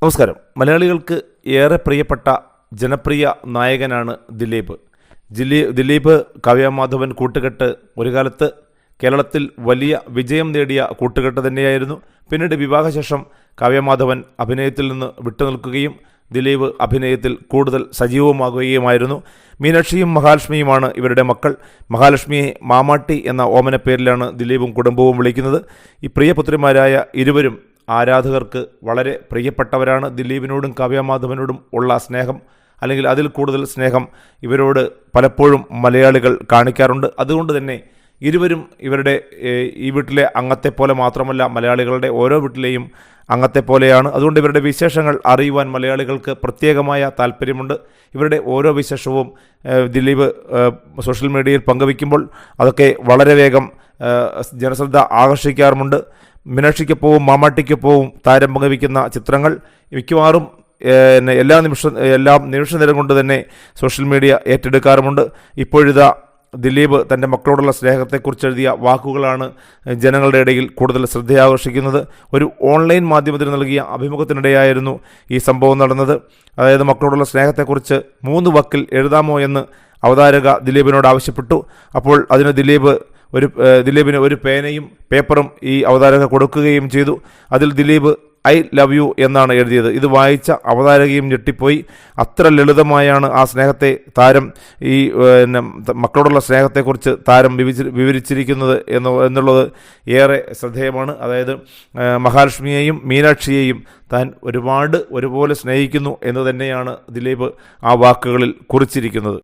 നമസ്കാരം. മലയാളികൾക്ക് ഏറെ പ്രിയപ്പെട്ട ജനപ്രിയ നായകനാണ് ദിലീപ്. ദിലീപ് കാവ്യമാധവൻ കൂട്ടുകെട്ട് ഒരു കാലത്ത് കേരളത്തിൽ വലിയ വിജയം നേടിയ കൂട്ടുകെട്ട് തന്നെയായിരുന്നു. പിന്നീട് വിവാഹശേഷം കാവ്യമാധവൻ അഭിനയത്തിൽ നിന്ന് വിട്ടുനിൽക്കുകയും ദിലീപ് അഭിനയത്തിൽ കൂടുതൽ സജീവമാകുകയുമായിരുന്നു. മീനാക്ഷിയും മഹാലക്ഷ്മിയുമാണ് ഇവരുടെ മക്കൾ. മഹാലക്ഷ്മിയെ മാമാട്ടി എന്ന ഓമനപ്പേരിലാണ് ദിലീപും കുടുംബവും വിളിക്കുന്നത്. ഈ പ്രിയപുത്രിമാരായ ഇരുവരും ആരാധകർക്ക് വളരെ പ്രിയപ്പെട്ടവരാണ്. ദിലീപിനോടും കാവ്യമാധവനോടും ഉള്ള സ്നേഹം, അല്ലെങ്കിൽ അതിൽ കൂടുതൽ സ്നേഹം ഇവരോട് പലപ്പോഴും മലയാളികൾ കാണിക്കാറുണ്ട്. അതുകൊണ്ട് തന്നെ ഇരുവരും ഇവരുടെ ഈ വീട്ടിലെ അംഗത്തെ പോലെ മാത്രമല്ല, മലയാളികളുടെ ഓരോ വീട്ടിലെയും അംഗത്തെ പോലെയാണ്. അതുകൊണ്ട് ഇവരുടെ വിശേഷങ്ങൾ അറിയുവാൻ മലയാളികൾക്ക് പ്രത്യേകമായ താല്പര്യമുണ്ട്. ഇവരുടെ ഓരോ വിശേഷവും ദിലീപ് സോഷ്യൽ മീഡിയയിൽ പങ്കുവയ്ക്കുമ്പോൾ അതൊക്കെ വളരെ വേഗം ജനശ്രദ്ധ ആകർഷിക്കാറുമുണ്ട്. മീനാക്ഷിക്കൊപ്പവും മാമാട്ടിക്കൊപ്പവും താരം പങ്കുവയ്ക്കുന്ന ചിത്രങ്ങൾ മിക്കവാറും എല്ലാ നിമിഷ നേരം കൊണ്ട് തന്നെ സോഷ്യൽ മീഡിയ ഏറ്റെടുക്കാറുമുണ്ട്. ഇപ്പോഴിതാ ദിലീപ് തൻ്റെ മക്കളോടുള്ള സ്നേഹത്തെക്കുറിച്ച് എഴുതിയ വാക്കുകളാണ് ജനങ്ങളുടെ ഇടയിൽ കൂടുതൽ ശ്രദ്ധയാകർഷിക്കുന്നത്. ഒരു ഓൺലൈൻ മാധ്യമത്തിന് നൽകിയ അഭിമുഖത്തിനിടെയായിരുന്നു ഈ സംഭവം നടന്നത്. അതായത് മക്കളോടുള്ള സ്നേഹത്തെക്കുറിച്ച് 3 വാക്കിൽ എഴുതാമോ എന്ന് അവതാരക ദിലീപിനോട് ആവശ്യപ്പെട്ടു. അപ്പോൾ അതിന് ദിലീപിന് ഒരു പേനയും പേപ്പറും ഈ അവതാരക കൊടുക്കുകയും ചെയ്തു. അതിൽ ദിലീപ് ഐ ലവ് യു എന്നാണ് എഴുതിയത്. ഇത് വായിച്ച അവതാരകയും ഞെട്ടിപ്പോയി. അത്ര ലളിതമായാണ് ആ സ്നേഹത്തെ ഈ മക്കളോടുള്ള സ്നേഹത്തെക്കുറിച്ച് താരം വിവരിച്ചിരിക്കുന്നത് എന്നുള്ളത് ഏറെ ശ്രദ്ധേയമാണ്. അതായത് മഹാലക്ഷ്മിയെയും മീനാക്ഷിയെയും താൻ ഒരുപോലെ സ്നേഹിക്കുന്നു എന്ന് തന്നെയാണ് ദിലീപ് ആ വാക്കുകളിൽ കുറിച്ചിരിക്കുന്നത്.